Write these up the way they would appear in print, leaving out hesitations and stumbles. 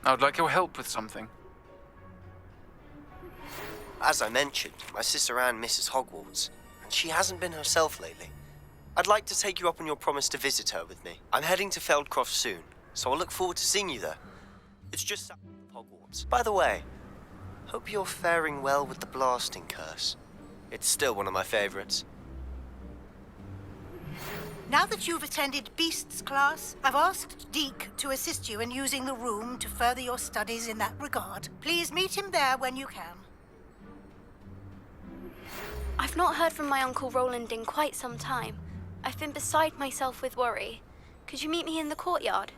I would like your help with something. As I mentioned, my sister Anne misses Hogwarts, and she hasn't been herself lately. I'd like to take you up on your promise to visit her with me. I'm heading to Feldcroft soon, so I'll look forward to seeing you there. It's just south of Hogwarts. By the way, hope you're faring well with the blasting curse. It's still one of my favorites. Now that you've attended Beasts class, I've asked Deke to assist you in using the room to further your studies in that regard. Please meet him there when you can. I've not heard from my Uncle Roland in quite some time. I've been beside myself with worry. Could you meet me in the courtyard?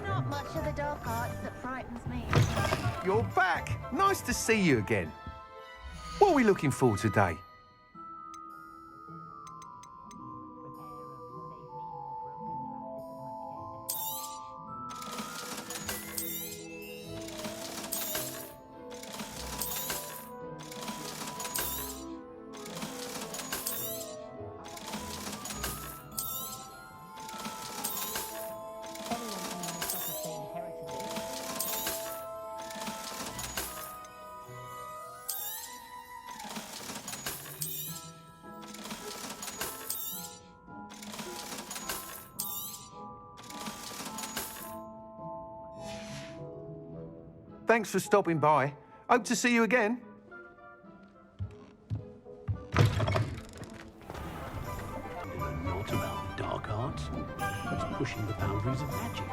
Not much of the dark arts that frightens me. You're back. Nice to see you again. What are we looking for today? Thanks for stopping by. Hope to see you again. Not about dark arts. It's pushing the boundaries of magic.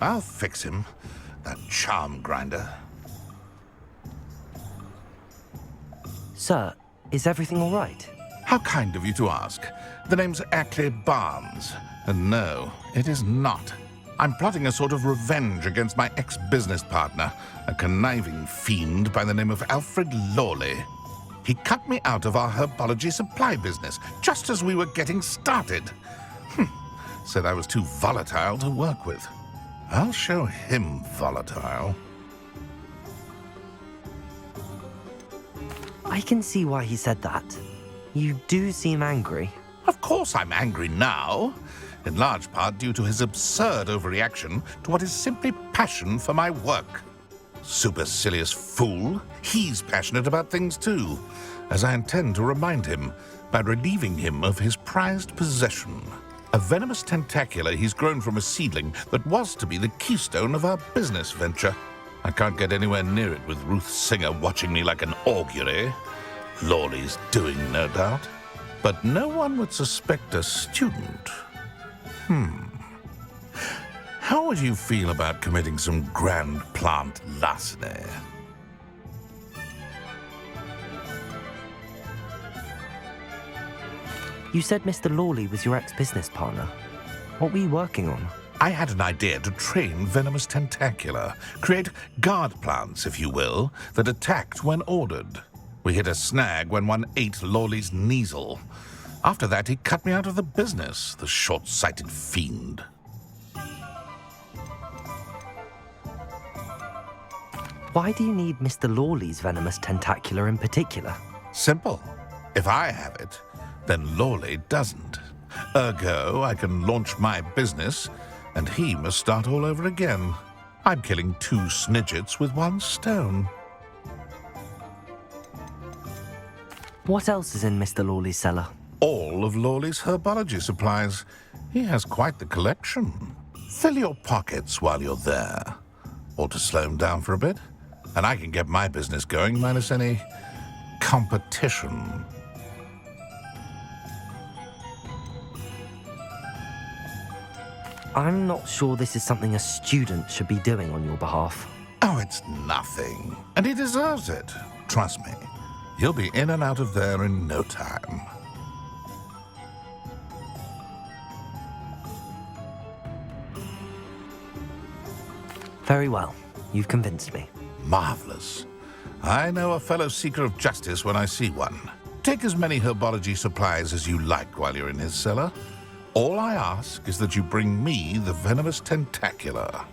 I'll fix him, that charm grinder. Sir, is everything all right? How kind of you to ask. The name's Ackley Barnes, and no, it is not. I'm plotting a sort of revenge against my ex-business partner, a conniving fiend by the name of Alfred Lawley. He cut me out of our herbology supply business just as we were getting started. Said I was too volatile to work with. I'll show him volatile. I can see why he said that. You do seem angry. Of course I'm angry now, in large part due to his absurd overreaction to what is simply passion for my work. Supercilious fool, he's passionate about things too, as I intend to remind him by relieving him of his prized possession. A venomous tentacula he's grown from a seedling that was to be the keystone of our business venture. I can't get anywhere near it with Ruth Singer watching me like an augury. Lawley's doing, no doubt. But no one would suspect a student. How would you feel about committing some grand plant larceny? You said Mr. Lawley was your ex-business partner. What were you working on? I had an idea to train venomous tentacula, create guard plants, if you will, that attacked when ordered. We hit a snag when one ate Lawley's Kneasel. After that, he cut me out of the business, the short-sighted fiend. Why do you need Mr. Lawley's venomous tentacula in particular? Simple. If I have it, then Lawley doesn't. Ergo, I can launch my business, and he must start all over again. I'm killing 2 snidgets with 1 stone. What else is in Mr. Lawley's cellar? All of Lawley's herbology supplies. He has quite the collection. Fill your pockets while you're there. Or to slow him down for a bit, and I can get my business going minus any competition. I'm not sure this is something a student should be doing on your behalf. Oh, it's nothing. And he deserves it. Trust me. You'll be in and out of there in no time. Very well. You've convinced me. Marvelous. I know a fellow seeker of justice when I see one. Take as many herbology supplies as you like while you're in his cellar. All I ask is that you bring me the venomous tentacular.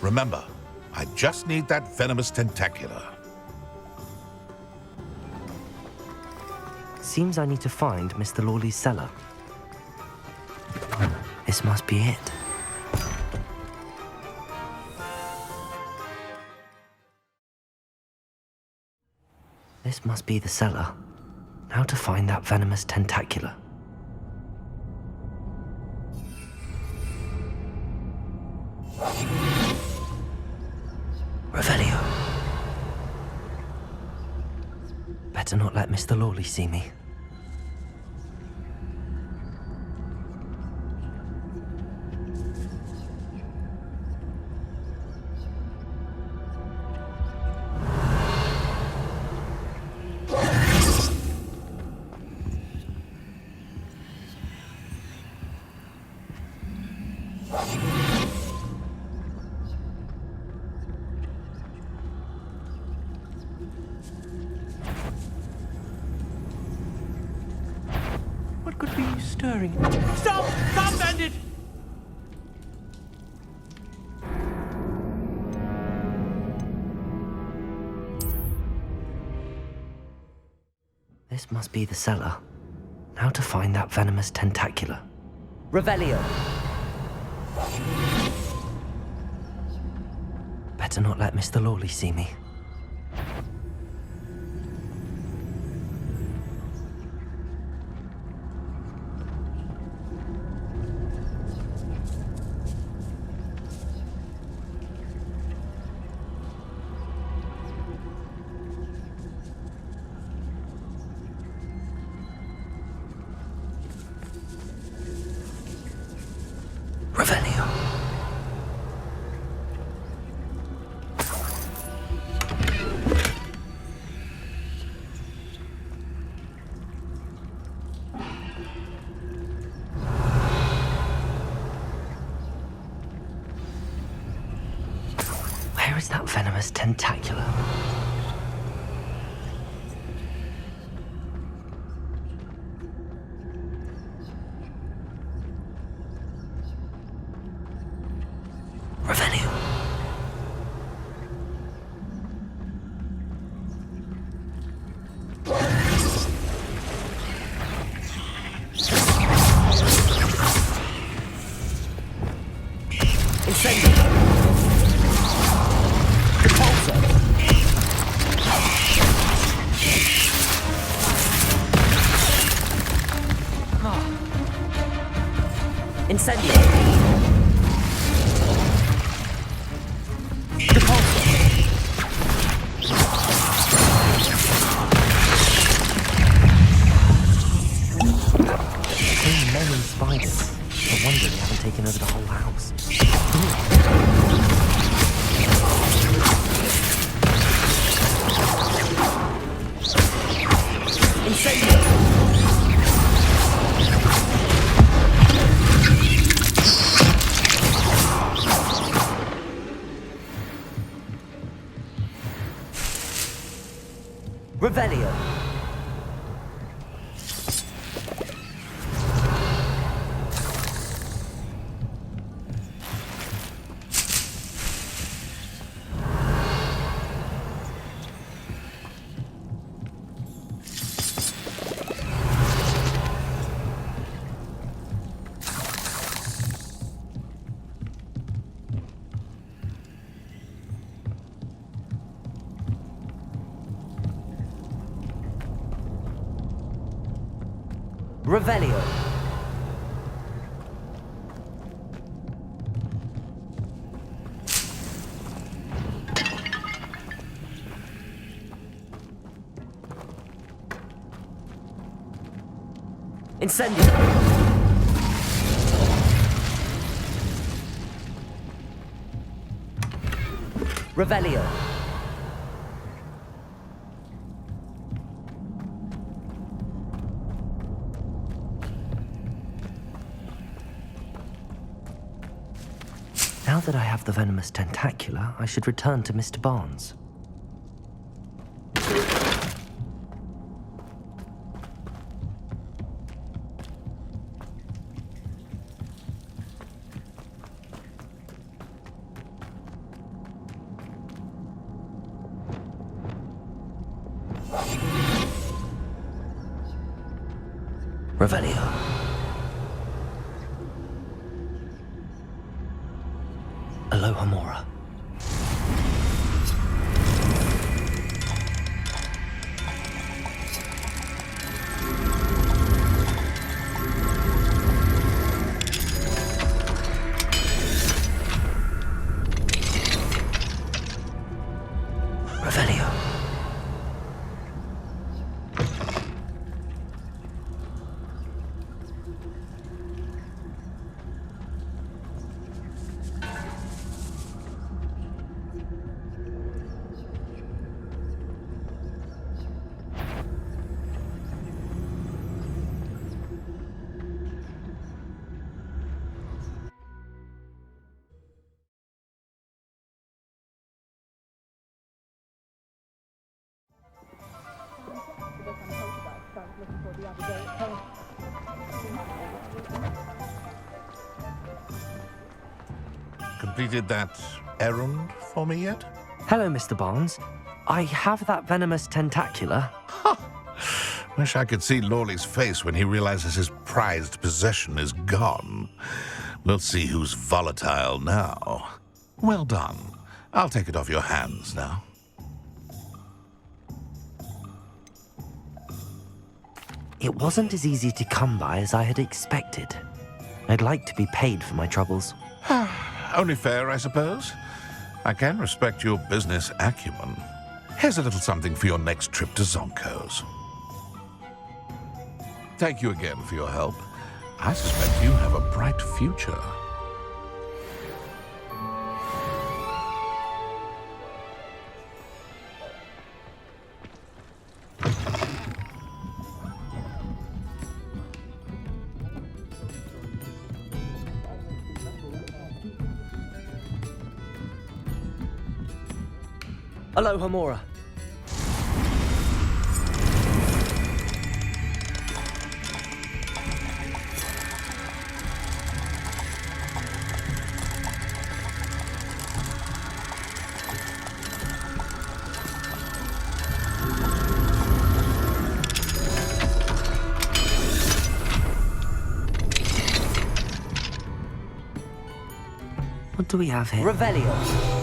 Remember, I just need that venomous tentacular. Seems I need to find Mr. Lawley's cellar. This must be it. This must be the cellar. How to find that venomous tentacular? Revelio. Better not let Mr. Lawley see me. What could be stirring? Stop! Stop, bandit! This must be the cellar. How to find that venomous tentacular? Revelio. Better not let Mr. Lawley see me. Revelio. Where is that venomous tentacular? Revelio. Incendio. Repulsor. Incendio. Many spiders. No wonder they haven't taken over the whole house. Incendio! Revelio. Revelio. Incendio. Revelio. Now that I have the venomous tentacula, I should return to Mr. Barnes. Revelio. Aloha Mora. Revelio. Completed that errand for me yet? Hello, Mr. Barnes. I have that venomous tentacula. Wish I could see Lawley's face when he realizes his prized possession is gone. We'll see who's volatile now. Well done. I'll take it off your hands now. It wasn't as easy to come by as I had expected. I'd like to be paid for my troubles. Only fair, I suppose. I can respect your business acumen. Here's a little something for your next trip to Zonko's. Thank you again for your help. I suspect you have a bright future. Aloha Mora. What do we have here? Revelio.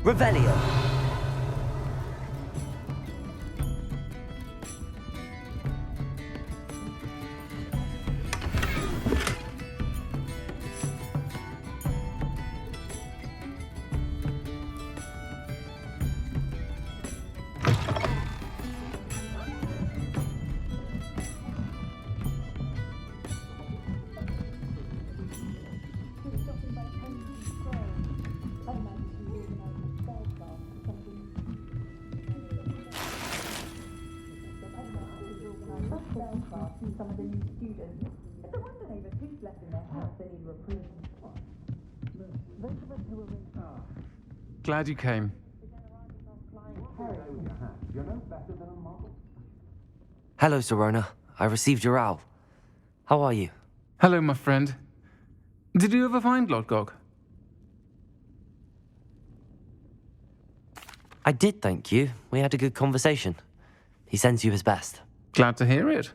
Revelio. Glad you came. Hello, Serona. I received your owl. How are you? Hello, my friend. Did you ever find Lord Gog? I did, thank you. We had a good conversation. He sends you his best. Glad to hear it.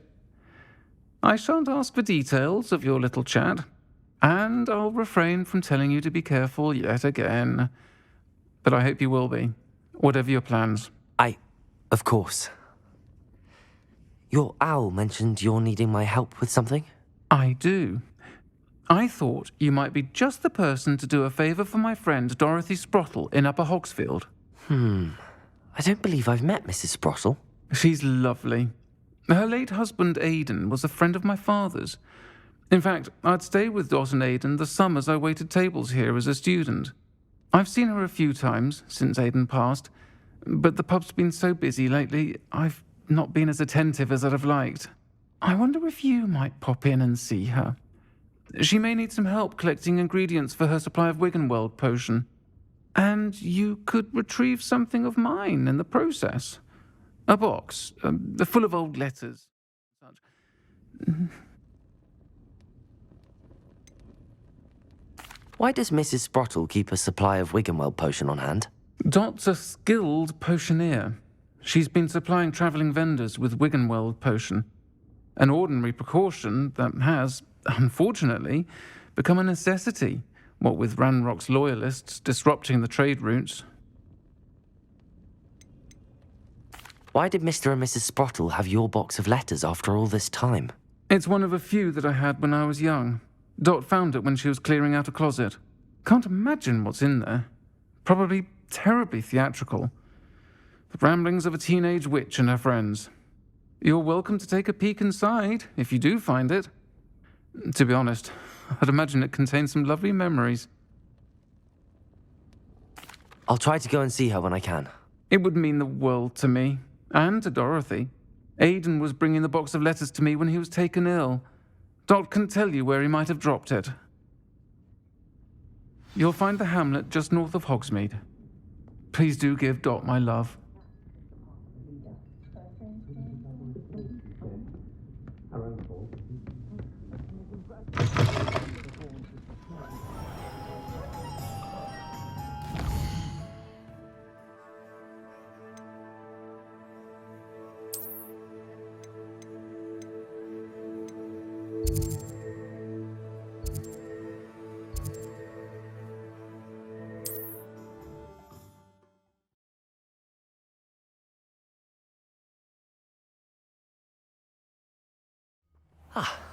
I shan't ask for details of your little chat, and I'll refrain from telling you to be careful yet again. But I hope you will be, whatever your plans. Of course. Your owl mentioned you're needing my help with something? I do. I thought you might be just the person to do a favour for my friend Dorothy Sprottle in Upper Hogsfield. I don't believe I've met Mrs. Sprottle. She's lovely. Her late husband Aidan was a friend of my father's. In fact, I'd stayed with Dot and Aidan the summers I waited tables here as a student. I've seen her a few times since Aidan passed, but the pub's been so busy lately, I've not been as attentive as I'd have liked. I wonder if you might pop in and see her. She may need some help collecting ingredients for her supply of Wiggenweld potion. And you could retrieve something of mine in the process. A box, full of old letters. Why does Mrs. Sprottle keep a supply of Wiggenweld potion on hand? Dot's a skilled potioneer. She's been supplying travelling vendors with Wiggenweld potion. An ordinary precaution that has, unfortunately, become a necessity, what with Ranrock's loyalists disrupting the trade routes. Why did Mr. and Mrs. Sprottle have your box of letters after all this time? It's one of a few that I had when I was young. Dot found it when she was clearing out a closet. Can't imagine what's in there. Probably terribly theatrical. The ramblings of a teenage witch and her friends. You're welcome to take a peek inside, if you do find it. To be honest, I'd imagine it contains some lovely memories. I'll try to go and see her when I can. It would mean the world to me, and to Dorothy. Aidan was bringing the box of letters to me when he was taken ill. Dot can tell you where he might have dropped it. You'll find the hamlet just north of Hogsmeade. Please do give Dot my love.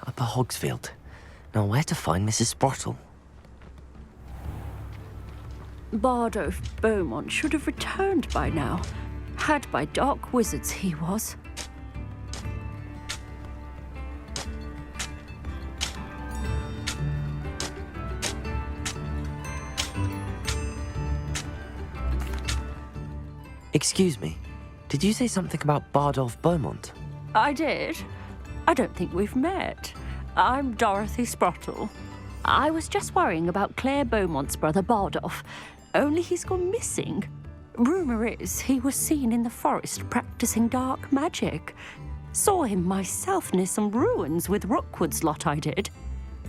Upper Hogsfield. Now where to find Mrs. Sprottle? Bardolph Beaumont should have returned by now. Had by dark wizards he was. Excuse me, did you say something about Bardolph Beaumont? I did. I don't think we've met. I'm Dorothy Sprottle. I was just worrying about Claire Beaumont's brother Bardolph, only he's gone missing. Rumour is he was seen in the forest practicing dark magic. Saw him myself near some ruins with Rookwood's lot I did.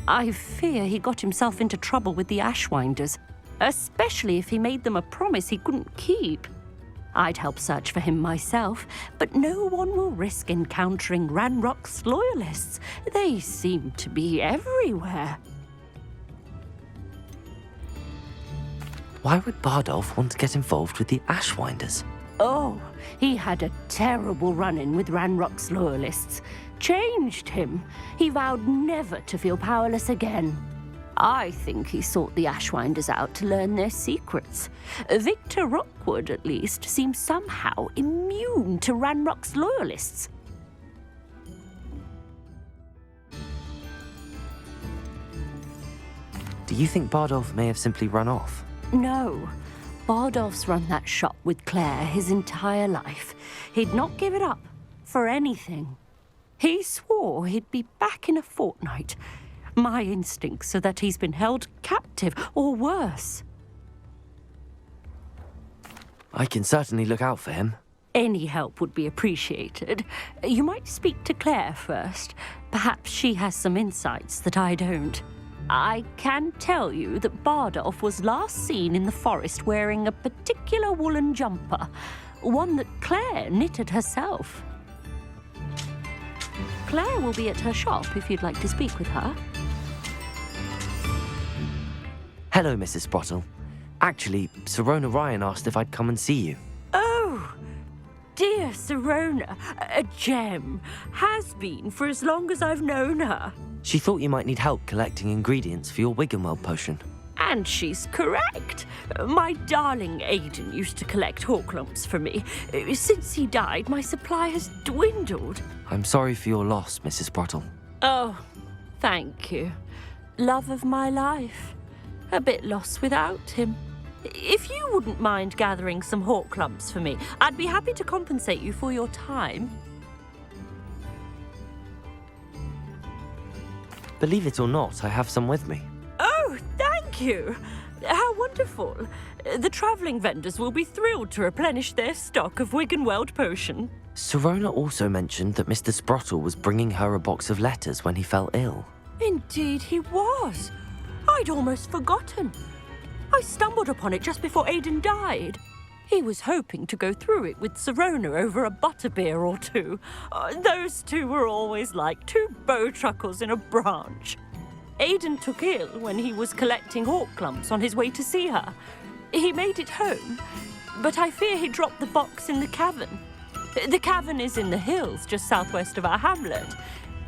I fear he got himself into trouble with the Ashwinders, especially if he made them a promise he couldn't keep. I'd help search for him myself, but no one will risk encountering Ranrock's loyalists. They seem to be everywhere. Why would Bardolph want to get involved with the Ashwinders? Oh, he had a terrible run-in with Ranrock's loyalists. Changed him. He vowed never to feel powerless again. I think he sought the Ashwinders out to learn their secrets. Victor Rookwood, at least, seems somehow immune to Ranrock's loyalists. Do you think Bardolph may have simply run off? No. Bardolph's run that shop with Claire his entire life. He'd not give it up for anything. He swore he'd be back in a fortnight. My instincts are that he's been held captive, or worse. I can certainly look out for him. Any help would be appreciated. You might speak to Claire first. Perhaps she has some insights that I don't. I can tell you that Bardolph was last seen in the forest wearing a particular woolen jumper, one that Claire knitted herself. Claire will be at her shop if you'd like to speak with her. Hello, Mrs. Sprottle. Actually, Sirona Ryan asked if I'd come and see you. Oh, dear Sirona, a gem, has been for as long as I've known her. She thought you might need help collecting ingredients for your Wiggenweld potion. And she's correct. My darling Aiden used to collect Horklumps for me. Since he died, my supply has dwindled. I'm sorry for your loss, Mrs. Brottle. Oh, thank you. Love of my life. A bit lost without him. If you wouldn't mind gathering some Horklumps for me, I'd be happy to compensate you for your time. Believe it or not, I have some with me. Oh, thank you. How wonderful. The travelling vendors will be thrilled to replenish their stock of Wiggenweld potion. Sirona also mentioned that Mr. Sprottle was bringing her a box of letters when he fell ill. Indeed he was. I'd almost forgotten. I stumbled upon it just before Aiden died. He was hoping to go through it with Sirona over a butterbeer or two. Those two were always like two bowtruckles in a branch. Aiden took ill when he was collecting Horklumps on his way to see her. He made it home, but I fear he dropped the box in the cavern. The cavern is in the hills just southwest of our hamlet.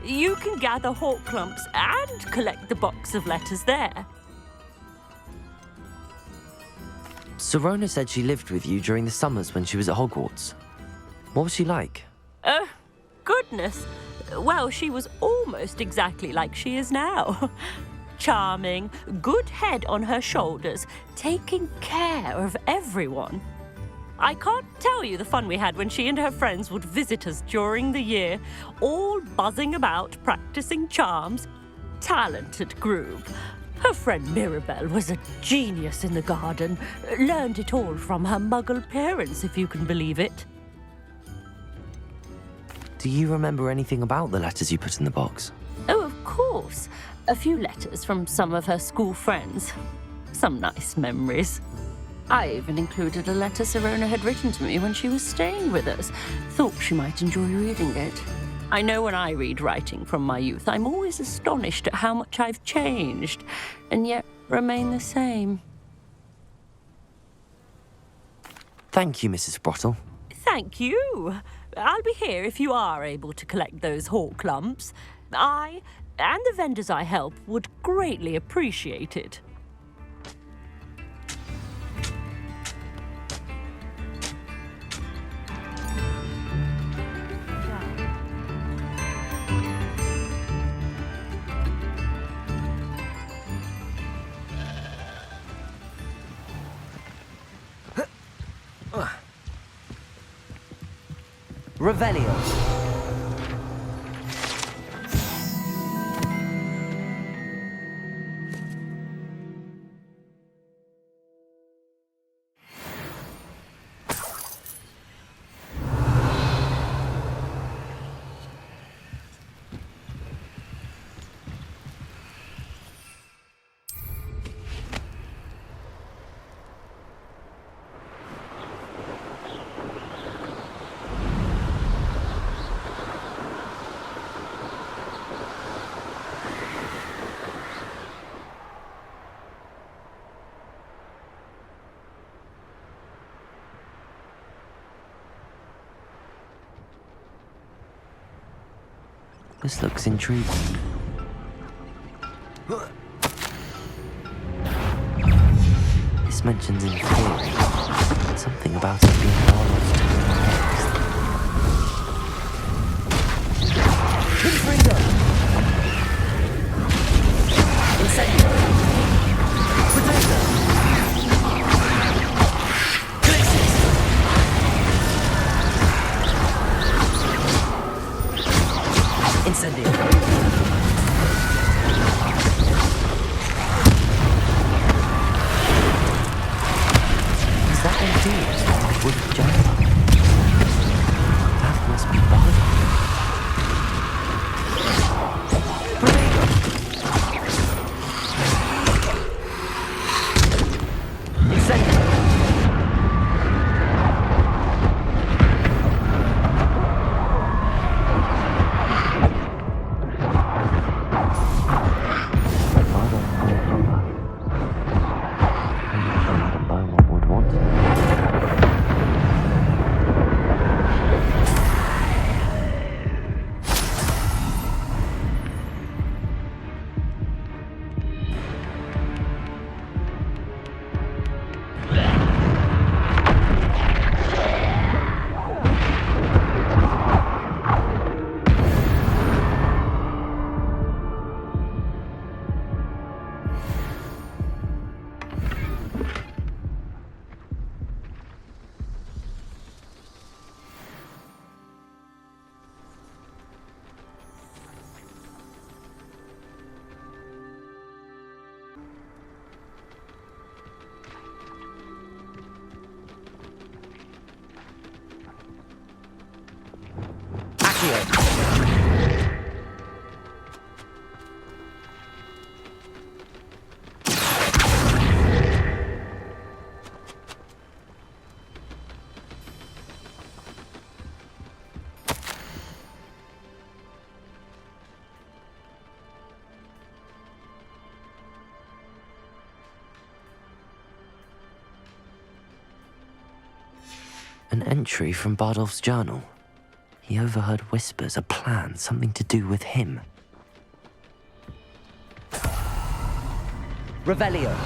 You can gather Horklumps and collect the box of letters there. Sirona said she lived with you during the summers when she was at Hogwarts. What was she like? Oh, goodness. Well, she was almost exactly like she is now. Charming, good head on her shoulders, taking care of everyone. I can't tell you the fun we had when she and her friends would visit us during the year, all buzzing about, practicing charms. Talented group. Her friend Mirabelle was a genius in the garden. Learned it all from her muggle parents, if you can believe it. Do you remember anything about the letters you put in the box? Oh, of course. A few letters from some of her school friends. Some nice memories. I even included a letter Sirona had written to me when she was staying with us. Thought she might enjoy reading it. I know when I read writing from my youth, I'm always astonished at how much I've changed, and yet remain the same. Thank you, Mrs. Brottle. Thank you. I'll be here if you are able to collect those Horklumps. I, and the vendors I help, would greatly appreciate it. Revelio. This looks intriguing. This mentions in theory something about it being borrowed to the next. Confringo! Incendio! Protector! Incendio! Is that ideas from the wood of Java? That must be Bard. Incendio! Revelio. An entry from Bardolph's journal. He overheard whispers, a plan, something to do with him. Revelio.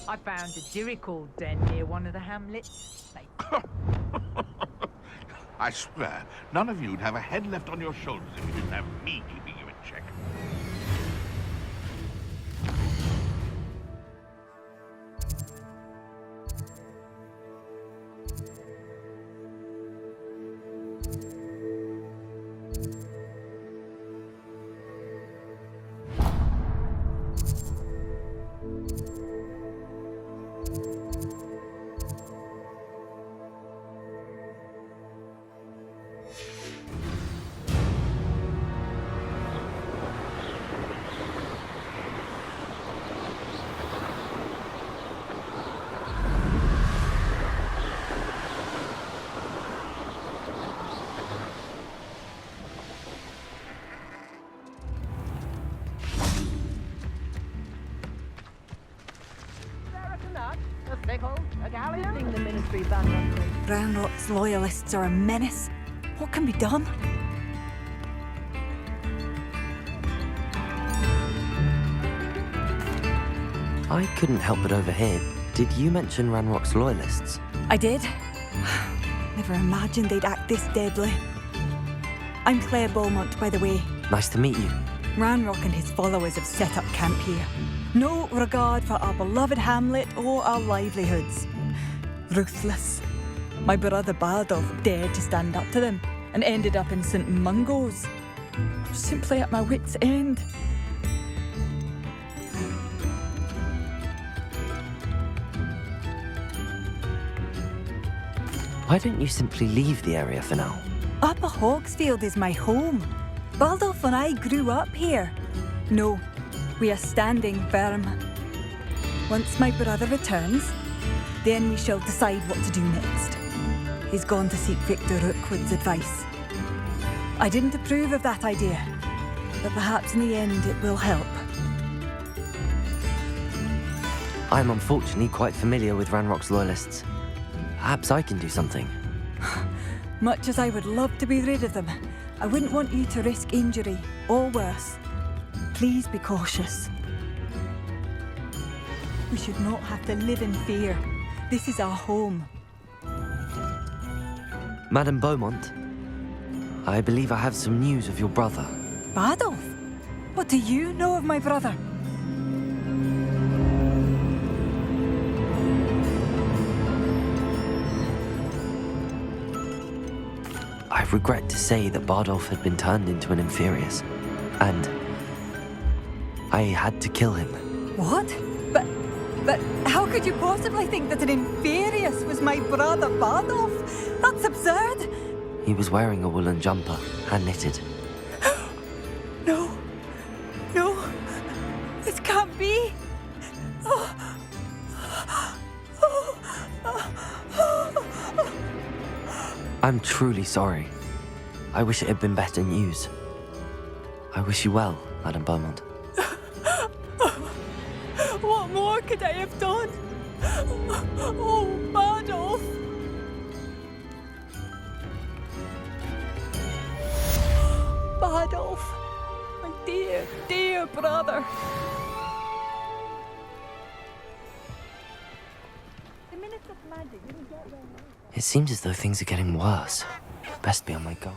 I found a Jericho den near one of the hamlets. I swear, none of you'd have a head left on your shoulders if you didn't have me keeping you in check. Ranrock's loyalists are a menace. What can be done? I couldn't help but overhear. Did you mention Ranrock's loyalists? I did. Never imagined they'd act this deadly. I'm Claire Beaumont, by the way. Nice to meet you. Ranrock and his followers have set up camp here. No regard for our beloved hamlet or our livelihoods. Ruthless. My brother Bardolph dared to stand up to them and ended up in St. Mungo's. I'm simply at my wit's end. Why don't you simply leave the area for now? Upper Hogsfield is my home. Bardolph and I grew up here. No, we are standing firm. Once my brother returns, then we shall decide what to do next. He's gone to seek Victor Rookwood's advice. I didn't approve of that idea, but perhaps in the end it will help. I'm unfortunately quite familiar with Ranrock's loyalists. Perhaps I can do something. Much as I would love to be rid of them, I wouldn't want you to risk injury, or worse. Please be cautious. We should not have to live in fear. This is our home. Madame Beaumont, I believe I have some news of your brother. Bardolph? What do you know of my brother? I regret to say that Bardolph had been turned into an Inferius, and I had to kill him. What? But how could you possibly think that an Inferius was my brother Bardolph? That's absurd! He was wearing a woolen jumper, hand-knitted. No. This can't be? I'm truly sorry. I wish it had been better news. I wish you well, Madame Beaumont. What more could I have done? Oh, Badolf! Badolf, my dear, dear brother. The minutes of magic didn't get there. It seems as though things are getting worse. Best be on my guard.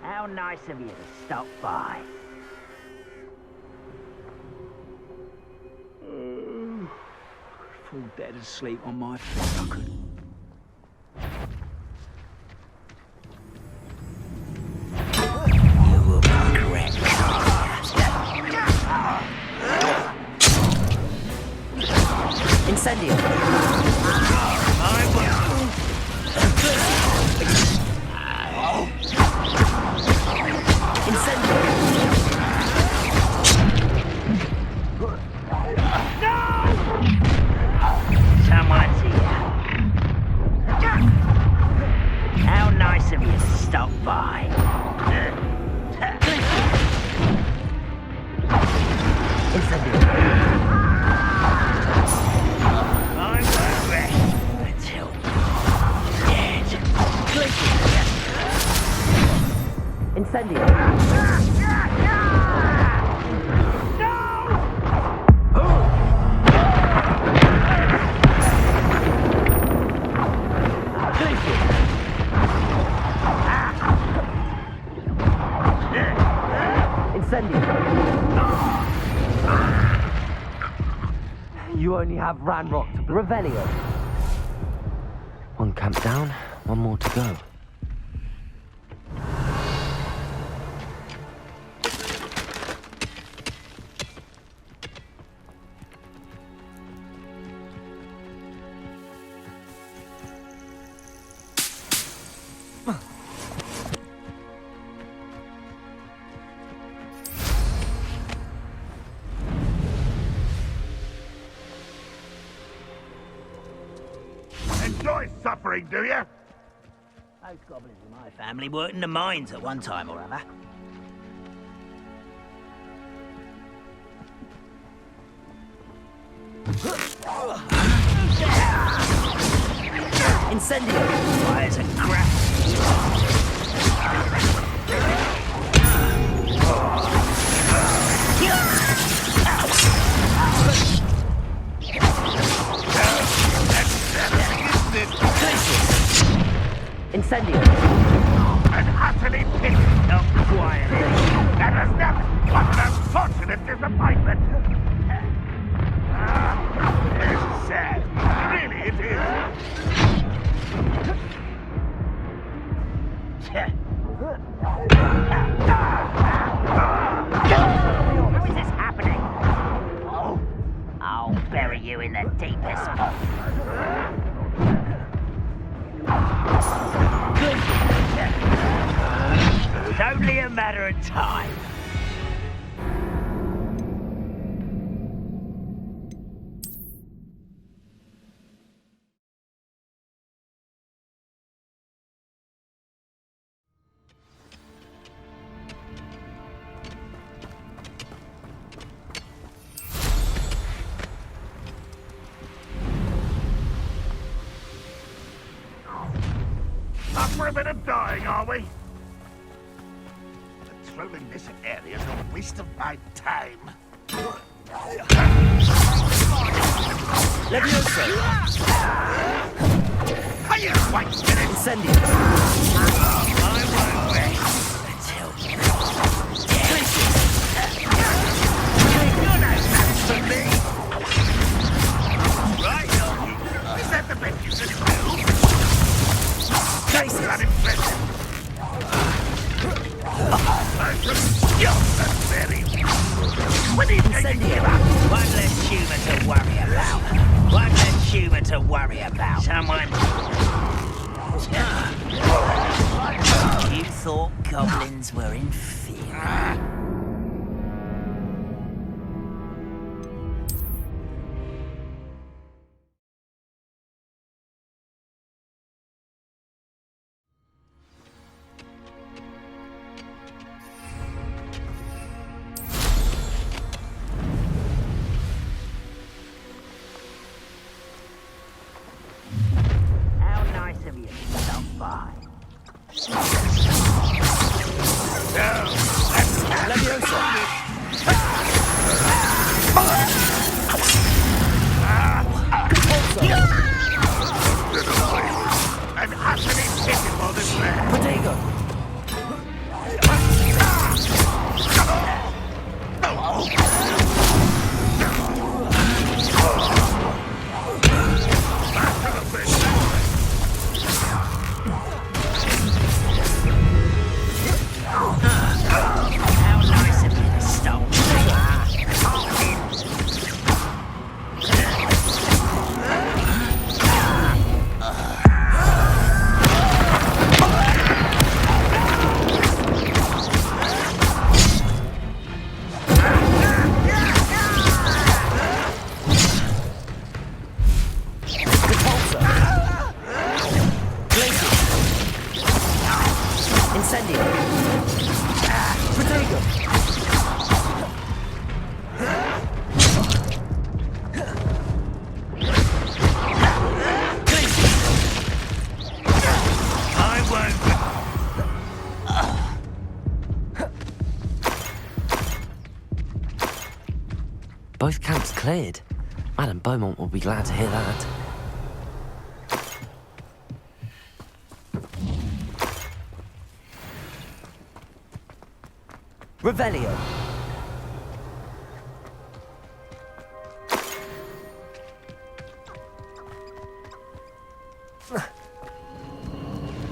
How nice of you to stop by. Fall dead asleep on my feet. I could. You will regret. Incendio! Someone's here. How nice of you to stop by. I won't rest until dead. Incendio! You only have Ranrock to Revelio. One camp down, one more to go. Enjoy suffering, do you? Those goblins in my family worked in the mines at one time or other. Incendio! Fires and crap. Incendio! An utterly pity. Not quiet. That has nothing but an unfortunate disappointment. It's sad. Really, it is. How is this happening? Oh, I'll bury you in the deepest pond. It's only a matter of time. Up for a bit of dying, are we? Patrolling this area is a waste of my time. Levioso! Are you quite finished? Incendio! I won't rest until You're no match for me! Right, is that the best you can do? That's not impressive. You're so very... When are you going to give up? one less human to worry about. One less tumour to worry about. Someone... You thought goblins were inferior. Both camps cleared. Madame Beaumont will be glad to hear that. Revelio.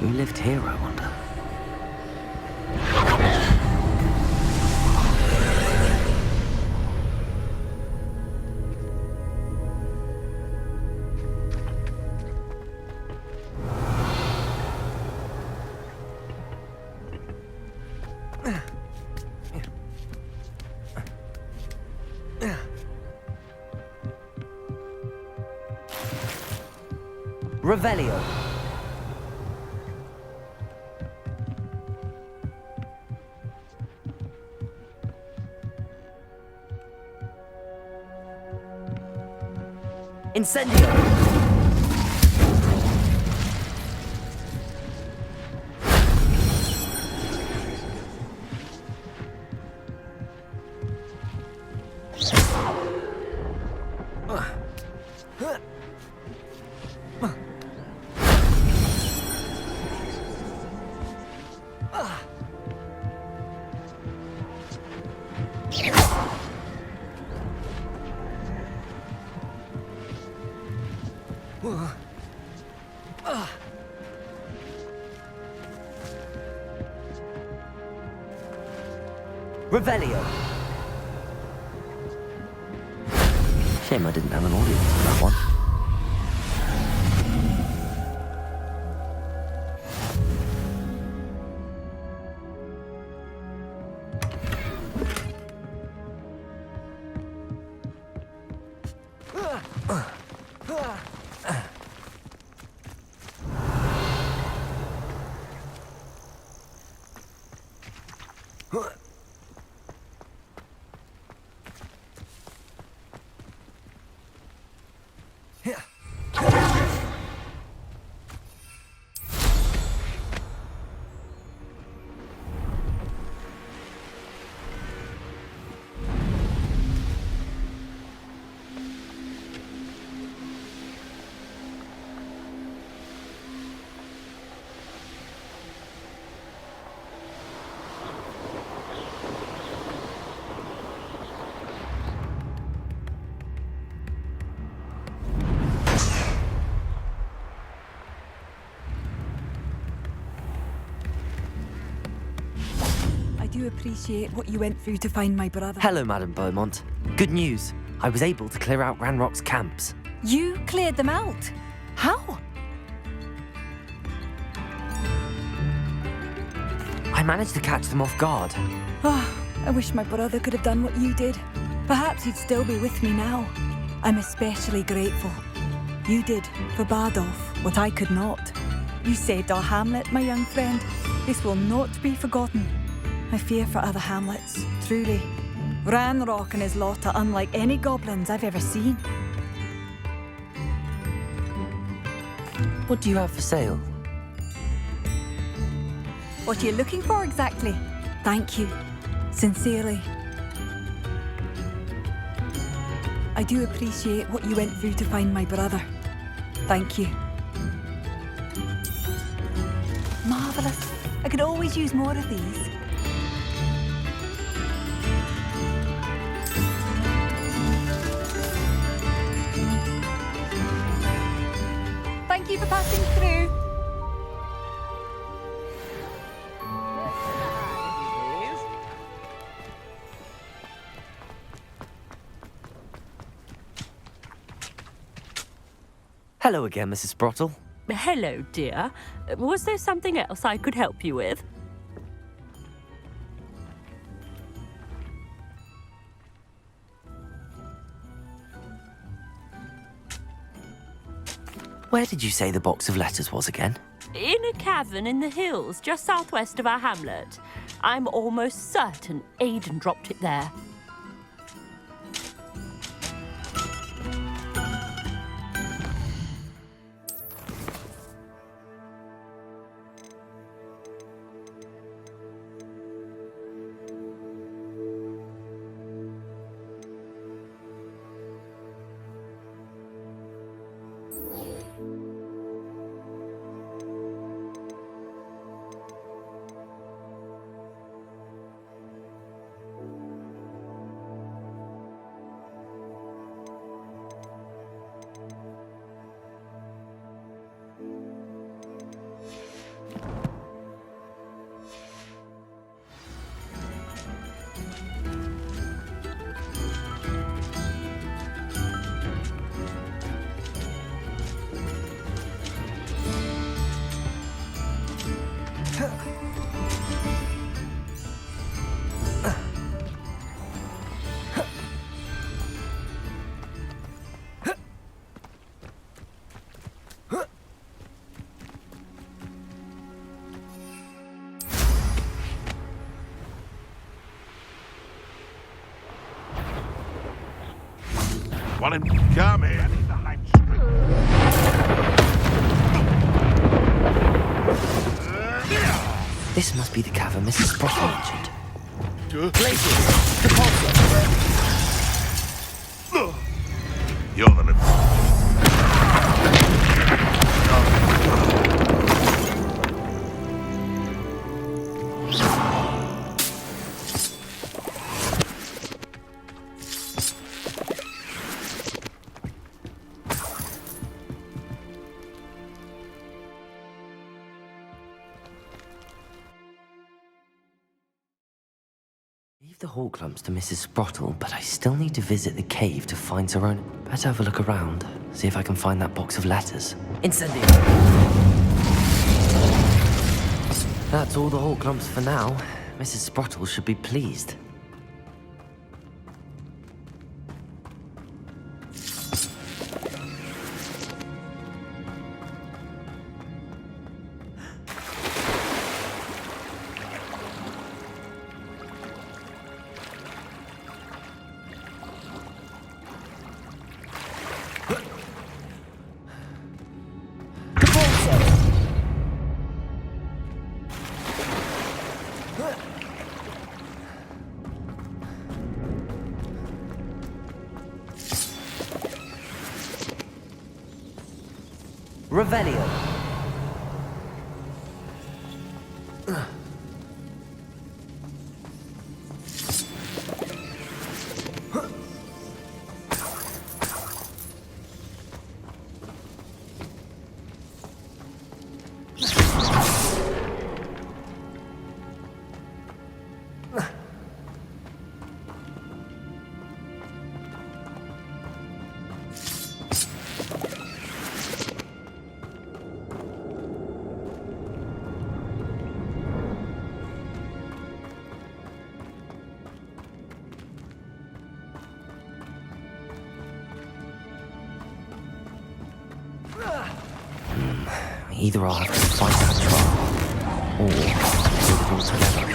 Who lived here, I wonder? Revelio. Incendio. Revelio. Shame I didn't have an audience for that one. I do appreciate what you went through to find my brother. Hello, Madame Beaumont. Good news. I was able to clear out Ranrock's camps. You cleared them out? How? I managed to catch them off guard. Oh, I wish my brother could have done what you did. Perhaps he'd still be with me now. I'm especially grateful. You did, for Bardolph, what I could not. You saved our hamlet, my young friend. This will not be forgotten. I fear for other hamlets, truly. Ranrock and his lot are unlike any goblins I've ever seen. What do you have for sale? What are you looking for exactly? Thank you. Sincerely. I do appreciate what you went through to find my brother. Thank you. Marvellous. I could always use more of these. Thank you for passing through. Hello again, Mrs. Sprottle. Hello, dear. Was there something else I could help you with? Where did you say the box of letters was again? In a cavern in the hills, just southwest of our hamlet. I'm almost certain Aidan dropped it there. Well, come here. This must be the cavern Mrs. Sprottle mentioned. Places! You're the... Leave the hall clumps to Mrs. Sprottle, but I still need to visit the cave to find Sarona. Better have a look around, see if I can find that box of letters. Incendio! That's all the hall clumps for now. Mrs. Sprottle should be pleased. Revelio. Either I'll have to fight that trial, or do it all together.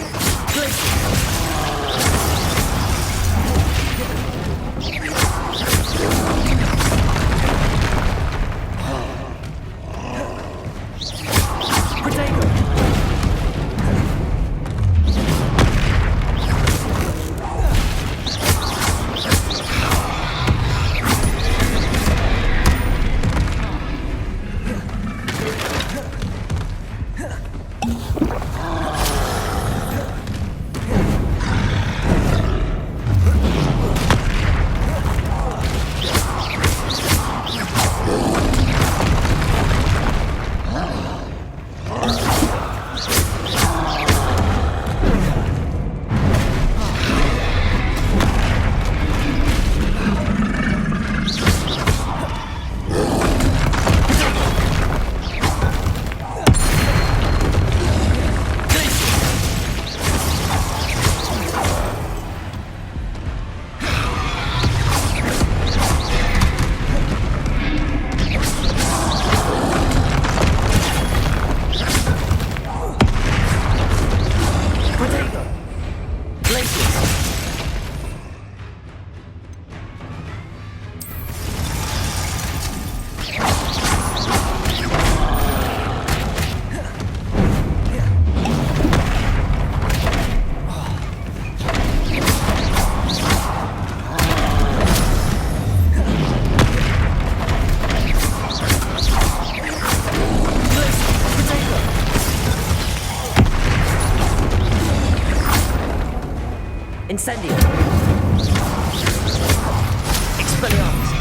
Incendio. Expelliarmus.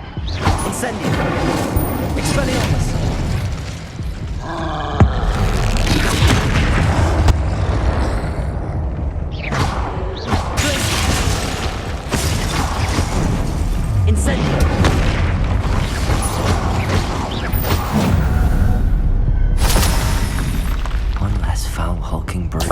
Incendio. Expelliarmus. One less foul hulking brute.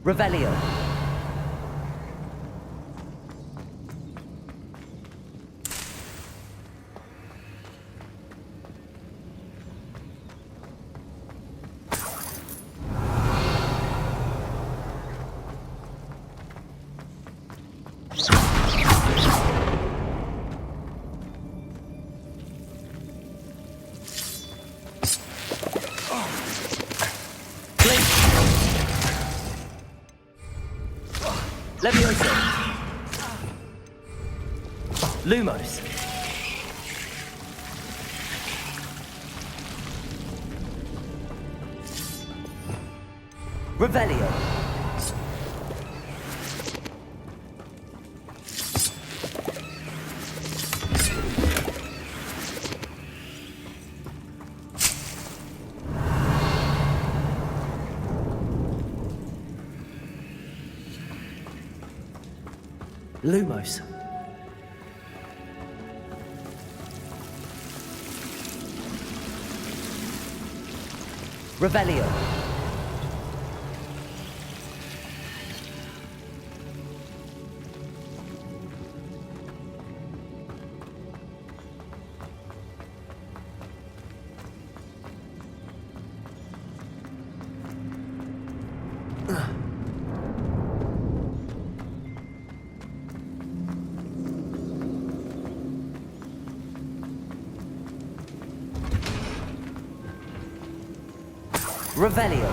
Revelio. Levioso. Lumos. Revelio. Lumos. Revelio. Revelio.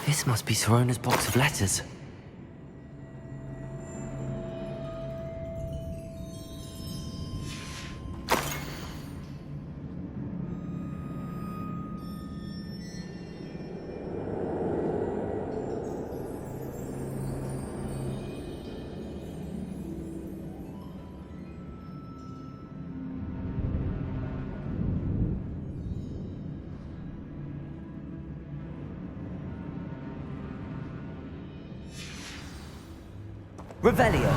This must be Sorona's box of letters. Revelio.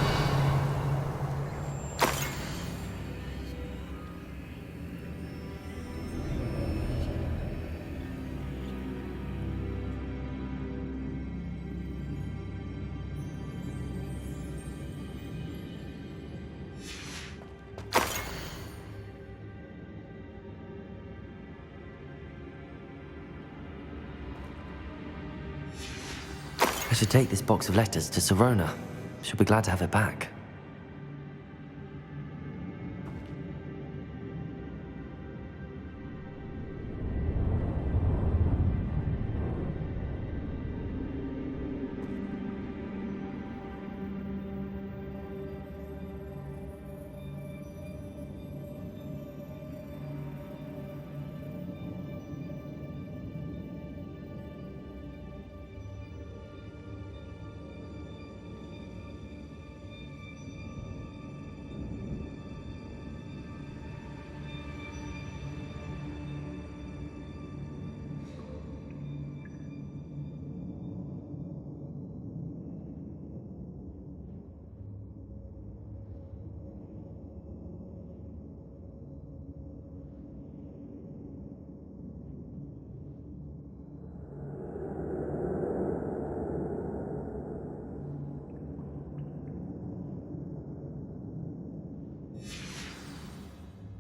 I should take this box of letters to Sirona. She'll be glad to have it back.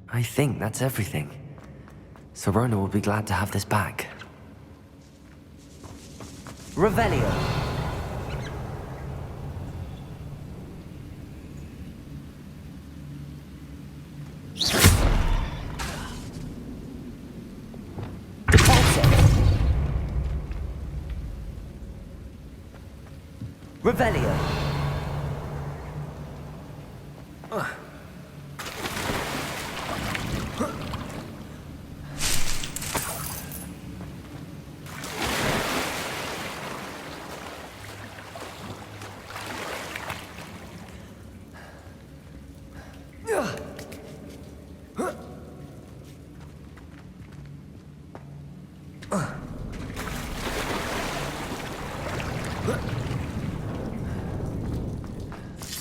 I think that's everything. Sirona will be glad to have this back. Revelio. Revelio.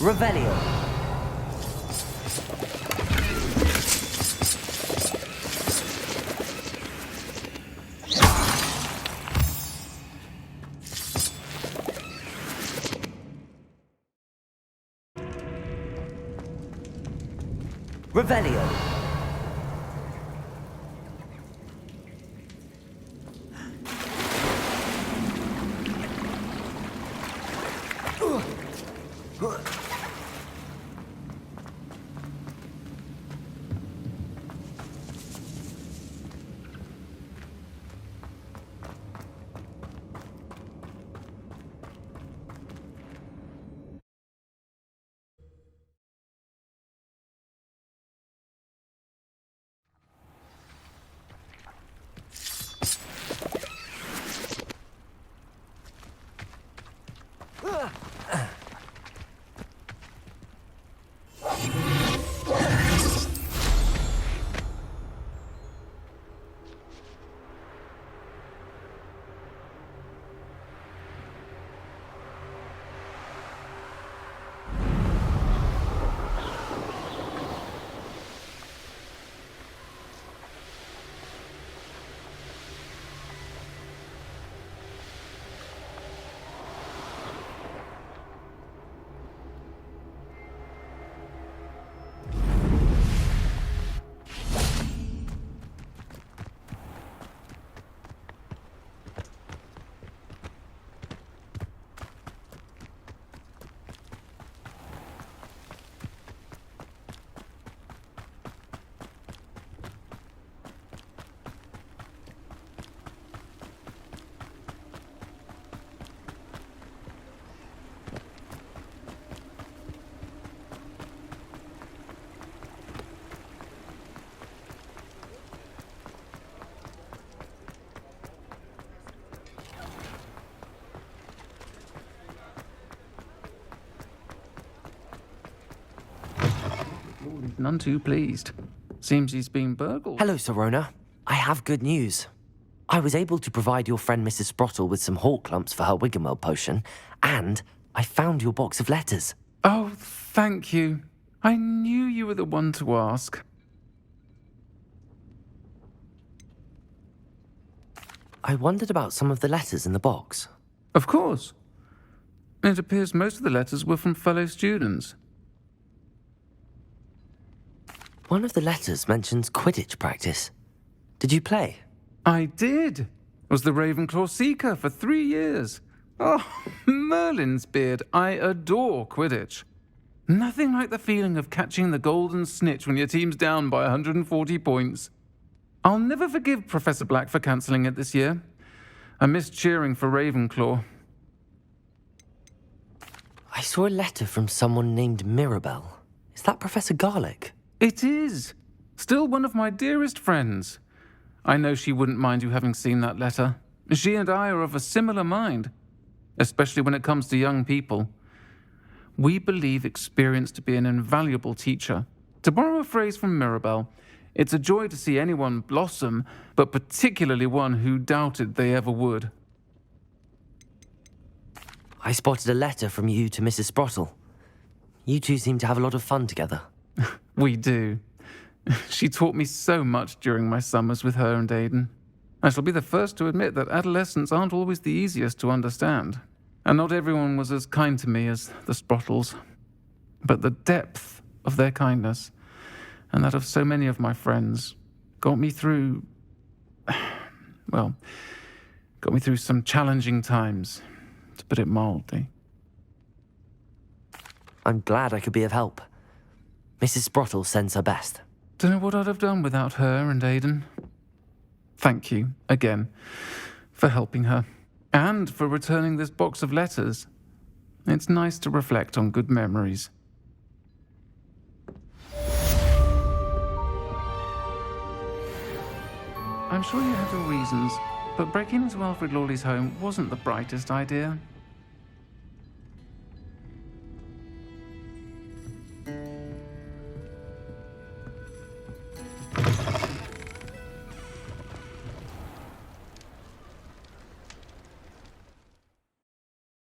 Revelio. Revelio. None too pleased. Seems he's been burgled. Hello, Sirona. I have good news. I was able to provide your friend Mrs. Sprottle with some hawk clumps for her Wiggenweld potion, and I found your box of letters. Oh, thank you. I knew you were the one to ask. I wondered about some of the letters in the box. Of course. It appears most of the letters were from fellow students. One of the letters mentions Quidditch practice. Did you play? I did. Was the Ravenclaw Seeker for 3 years. Oh, Merlin's beard. I adore Quidditch. Nothing like the feeling of catching the golden snitch when your team's down by 140 points. I'll never forgive Professor Black for cancelling it this year. I missed cheering for Ravenclaw. I saw a letter from someone named Mirabelle. Is that Professor Garlick? It is. Still one of my dearest friends. I know she wouldn't mind you having seen that letter. She and I are of a similar mind, especially when it comes to young people. We believe experience to be an invaluable teacher. To borrow a phrase from Mirabelle, it's a joy to see anyone blossom, but particularly one who doubted they ever would. I spotted a letter from you to Mrs. Sprottle. You two seem to have a lot of fun together. We do. She taught me so much during my summers with her and Aidan. I shall be the first to admit that adolescents aren't always the easiest to understand, and not everyone was as kind to me as the Sprottles. But the depth of their kindness, and that of so many of my friends, got me through some challenging times, to put it mildly. I'm glad I could be of help. Mrs. Sprottle sends her best. Don't know what I'd have done without her and Aidan. Thank you, again, for helping her, and for returning this box of letters. It's nice to reflect on good memories. I'm sure you had your reasons, but breaking into Alfred Lawley's home wasn't the brightest idea.